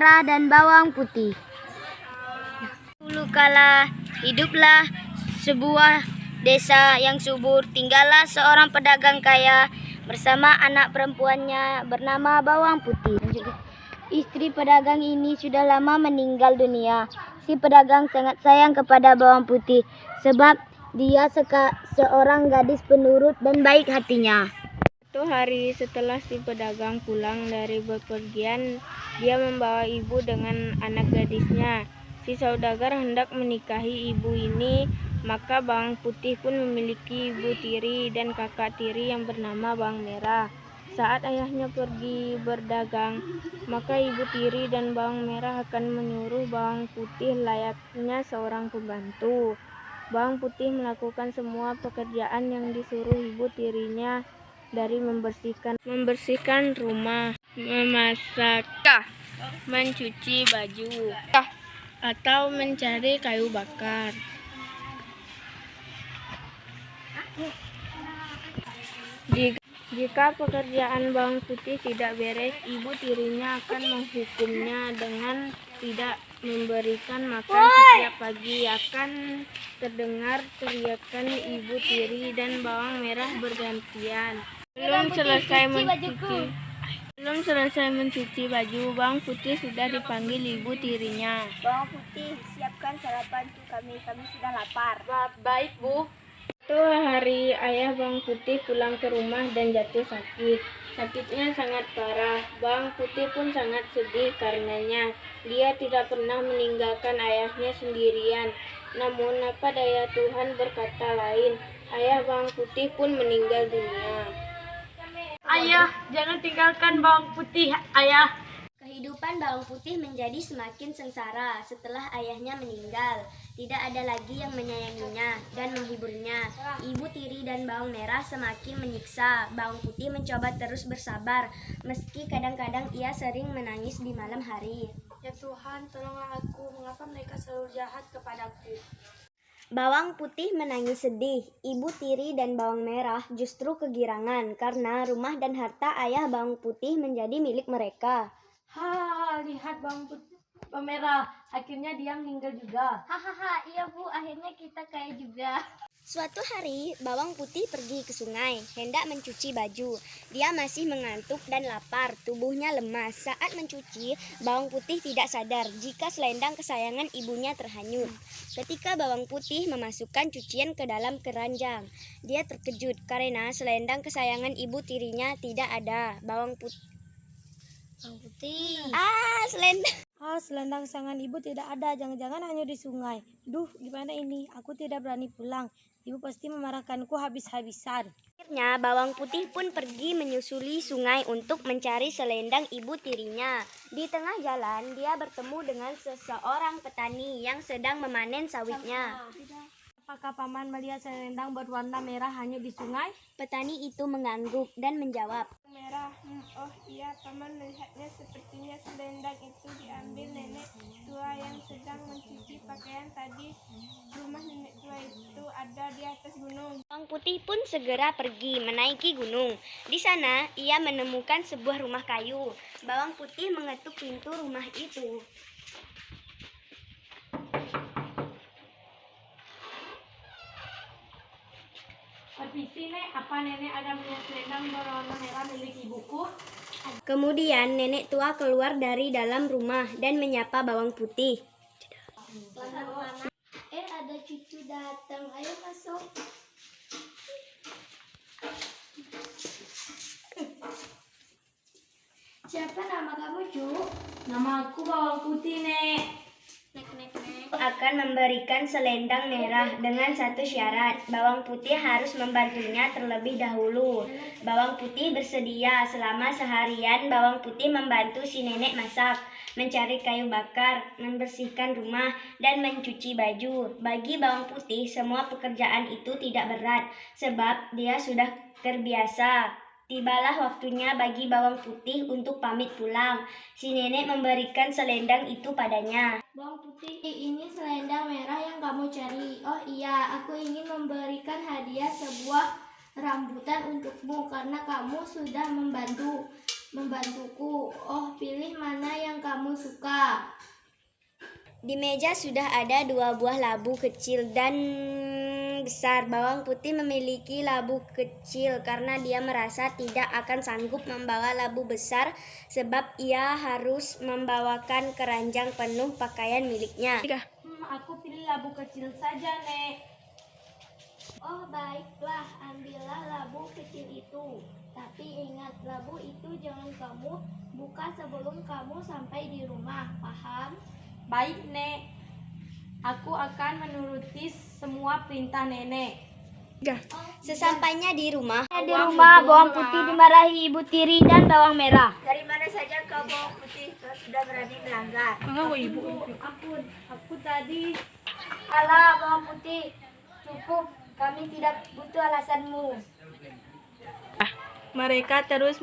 merah, dan bawang putih. Dulu kala hiduplah sebuah desa yang subur. Tinggallah seorang pedagang kaya bersama anak perempuannya bernama Bawang Putih. Istri pedagang ini sudah lama meninggal dunia. Si pedagang sangat sayang kepada Bawang Putih sebab dia seorang gadis penurut dan baik hatinya. Suatu hari setelah si pedagang pulang dari bepergian, dia membawa ibu dengan anak gadisnya. Si saudagar hendak menikahi ibu ini, maka Bawang Putih pun memiliki ibu tiri dan kakak tiri yang bernama Bawang Merah. Saat ayahnya pergi berdagang, maka ibu tiri dan Bawang Merah akan menyuruh Bawang Putih layaknya seorang pembantu. Bawang Putih melakukan semua pekerjaan yang disuruh ibu tirinya, dari membersihkan rumah, memasak, mencuci baju, atau mencari kayu bakar. Jika pekerjaan Bawang Putih tidak beres, ibu tirinya akan menghukumnya dengan tidak memberikan makan. Setiap pagi akan terdengar teriakan ibu tiri dan Bawang Merah bergantian. Belum selesai mencuci baju, Bawang Putih sudah dipanggil ibu tirinya. Bawang Putih, siapkan sarapan untuk kami sudah lapar. Baik, Bu. Suatu hari ayah Bawang Putih pulang ke rumah dan jatuh sakit. Sakitnya sangat parah. Bawang Putih pun sangat sedih karenanya. Dia tidak pernah meninggalkan ayahnya sendirian. Namun apa daya, Tuhan berkata lain. Ayah Bawang Putih pun meninggal dunia. Ayah, jangan tinggalkan Bawang Putih, Ayah. Kehidupan Bawang Putih menjadi semakin sengsara setelah ayahnya meninggal. Tidak ada lagi yang menyayanginya dan menghiburnya. Ibu tiri dan Bawang Merah semakin menyiksa. Bawang Putih mencoba terus bersabar, meski kadang-kadang ia sering menangis di malam hari. Ya Tuhan, tolonglah aku. Mengapa mereka selalu jahat kepadaku? Bawang Putih menangis sedih. Ibu tiri dan Bawang Merah justru kegirangan karena rumah dan harta ayah Bawang Putih menjadi milik mereka. Lihat Bawang Merah, akhirnya dia meninggal juga. Iya Bu, akhirnya kita kaya juga. Suatu hari, Bawang Putih pergi ke sungai, hendak mencuci baju. Dia masih mengantuk dan lapar, tubuhnya lemas. Saat mencuci, Bawang Putih tidak sadar jika selendang kesayangan ibunya terhanyut. Ketika Bawang Putih memasukkan cucian ke dalam keranjang, dia terkejut karena selendang kesayangan ibu tirinya tidak ada. Bawang Putih. Selendang kesayangan ibu tidak ada. Jangan-jangan hanya di sungai. Duh, gimana ini? Aku tidak berani pulang. Ibu pasti memarahkanku habis-habisan. Akhirnya Bawang Putih pun pergi menyusuri sungai untuk mencari selendang ibu tirinya. Di tengah jalan, dia bertemu dengan seseorang petani yang sedang memanen sawitnya. Apakah Paman melihat selendang berwarna merah hanyut di sungai? Petani itu mengangguk dan menjawab. Merah, oh iya, Paman melihatnya. Sepertinya selendang itu diambil nenek tua yang sedang mencuci pakaian tadi. Rumah nenek tua itu ada di atas gunung. Bawang Putih pun segera pergi menaiki gunung. Di sana ia menemukan sebuah rumah kayu. Bawang Putih mengetuk pintu rumah itu. Permisi Nek, apa Nenek ada melihat selendang berwarna merah milik ibuku? Kemudian nenek tua keluar dari dalam rumah dan menyapa Bawang Putih. Ada cucu datang, ayo masuk. Siapa nama kamu, Cu? Nama aku Bawang Putih, Nek. Akan memberikan selendang merah dengan satu syarat. Bawang Putih harus membantunya terlebih dahulu. Bawang Putih bersedia. Selama seharian Bawang Putih membantu si nenek masak, mencari kayu bakar, membersihkan rumah, dan mencuci baju. Bagi Bawang Putih, semua pekerjaan itu tidak berat sebab dia sudah terbiasa. Tibalah waktunya bagi Bawang Putih untuk pamit pulang. Si nenek memberikan selendang itu padanya. Bawang Putih, ini selendang merah yang kamu cari. Oh iya, aku ingin memberikan hadiah sebuah rambutan untukmu karena kamu sudah membantu. membantuku. Oh, pilih mana yang kamu suka. Di meja sudah ada 2 buah labu kecil dan besar. Bawang putih memiliki labu kecil karena dia merasa tidak akan sanggup membawa labu besar sebab ia harus membawakan keranjang penuh pakaian miliknya. Aku pilih labu kecil saja, Nek. Oh, baiklah, ambillah labu kecil itu. Tapi ingat, labu itu jangan kamu buka sebelum kamu sampai di rumah, paham? Baik, Nek. Aku akan menuruti semua perintah Nenek. Sesampainya di rumah, bawang putih dimarahi Ibu Tiri dan bawang merah. Dari mana saja kau bawang putih? Kau sudah berani melanggar. Aku tadi. Alah, bawang putih, cukup. Kami tidak butuh alasanmu. Mereka terus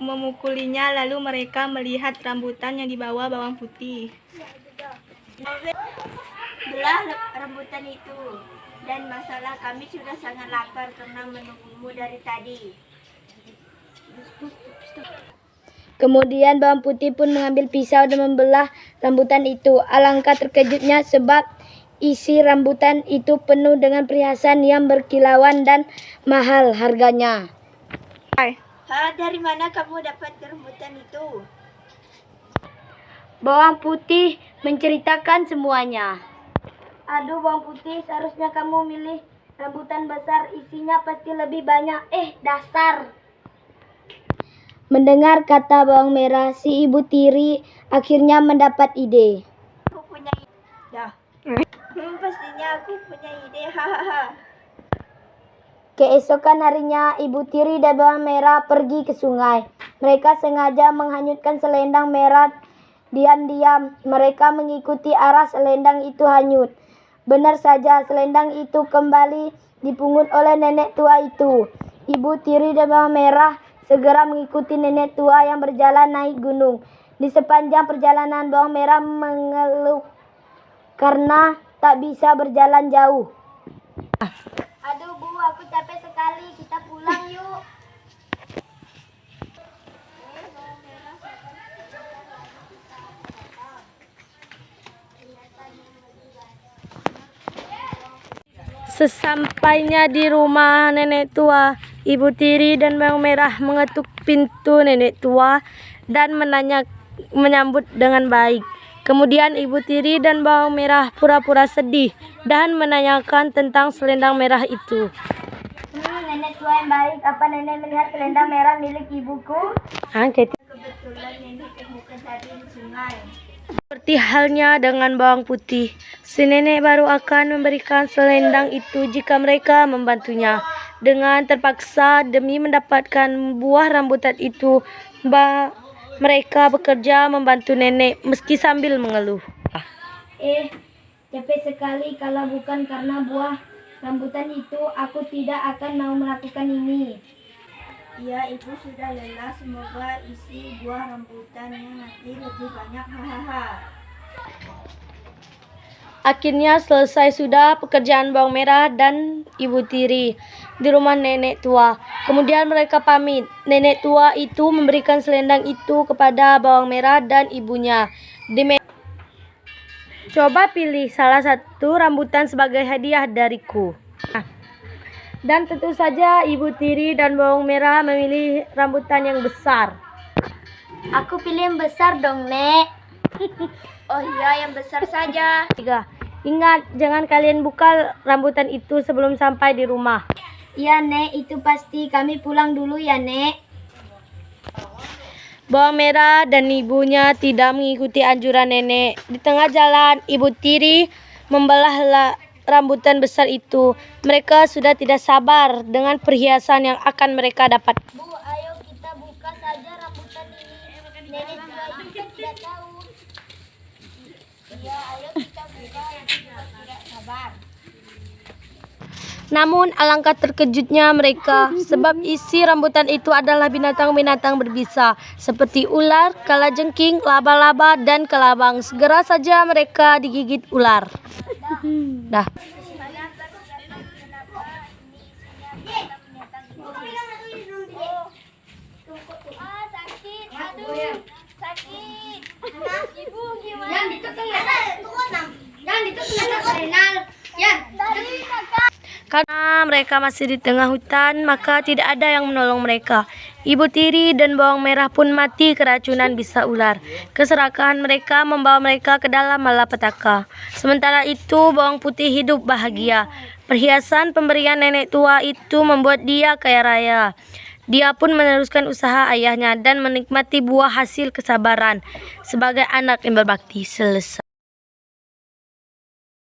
memukulinya, lalu mereka melihat rambutan yang dibawa bawang putih. Belah rambutan itu. Dan masalah kami sudah sangat lapar karena menunggumu dari tadi. Kemudian bawang putih pun mengambil pisau dan membelah rambutan itu. Alangkah terkejutnya sebab isi rambutan itu penuh dengan perhiasan yang berkilauan dan mahal harganya. Dari mana kamu dapat rambutan itu? Bawang putih menceritakan semuanya. Aduh, bawang putih, seharusnya kamu milih rambutan besar, isinya pasti lebih banyak. Dasar. Mendengar kata bawang merah, si Ibu Tiri akhirnya mendapat ide. Aku punya ide. Pastinya aku punya ide. Hahaha. Keesokan harinya, Ibu Tiri dan bawang merah pergi ke sungai. Mereka sengaja menghanyutkan selendang merah. Diam-diam, mereka mengikuti arah selendang itu hanyut. Benar saja, selendang itu kembali dipungut oleh nenek tua itu. Ibu Tiri dan bawang merah segera mengikuti nenek tua yang berjalan naik gunung. Di sepanjang perjalanan, bawang merah mengeluh karena tak bisa berjalan jauh. Aduh Bu, aku capek sekali. Kita pulang yuk. Sesampainya di rumah nenek tua, Ibu Tiri dan bawang merah mengetuk pintu nenek tua dan menyambut dengan baik. Kemudian Ibu Tiri dan bawang merah pura-pura sedih dan menanyakan tentang selendang merah itu. Nenek tua yang baik, apa nenek melihat selendang merah milik ibuku? Kebetulan nenek temukan tadi di sungai. Seperti halnya dengan bawang putih, si nenek baru akan memberikan selendang itu jika mereka membantunya. Dengan terpaksa demi mendapatkan buah rambutan itu, mereka bekerja membantu nenek meski sambil mengeluh. Capek sekali. Kalau bukan karena buah rambutan itu, aku tidak akan mau melakukan ini. Ya, ibu sudah lelah. Semoga isi buah rambutannya nanti lebih banyak. Hahaha. Akhirnya selesai sudah pekerjaan bawang merah dan Ibu Tiri di rumah nenek tua. Kemudian mereka pamit. Nenek tua itu memberikan selendang itu kepada bawang merah dan ibunya. Coba pilih salah satu rambutan sebagai hadiah dariku. Dan tentu saja Ibu Tiri dan bawang merah memilih rambutan yang besar. Aku pilih yang besar dong, Nek. Oh iya, yang besar saja. 3. Ingat, jangan kalian buka rambutan itu sebelum sampai di rumah. Iya, Nek, itu pasti. Kami pulang dulu ya, Nek. Bawang merah dan ibunya tidak mengikuti anjuran nenek. Di tengah jalan, Ibu Tiri membelah rambutan besar itu. Mereka sudah tidak sabar dengan perhiasan yang akan mereka dapat. Bu, ayo kita buka saja rambutan ini. Nenek tua itu kan tidak tahu. Iya, ayo kita buka. Tidak sabar. Namun alangkah terkejutnya mereka sebab isi rambutan itu adalah binatang-binatang berbisa seperti ular, kalajengking, laba-laba, dan kelabang. Segera saja mereka digigit ular. Dah. Sakit. Sakit. Ibu gimana? Jangan ditekan ya. Jangan ditekan renal. Dari kakak. Karena mereka masih di tengah hutan, maka tidak ada yang menolong mereka. Ibu tiri dan bawang merah pun mati keracunan bisa ular. Keserakahan mereka membawa mereka ke dalam malapetaka. Sementara itu, bawang putih hidup bahagia. Perhiasan pemberian nenek tua itu membuat dia kaya raya. Dia pun meneruskan usaha ayahnya dan menikmati buah hasil kesabaran sebagai anak yang berbakti. Selesai.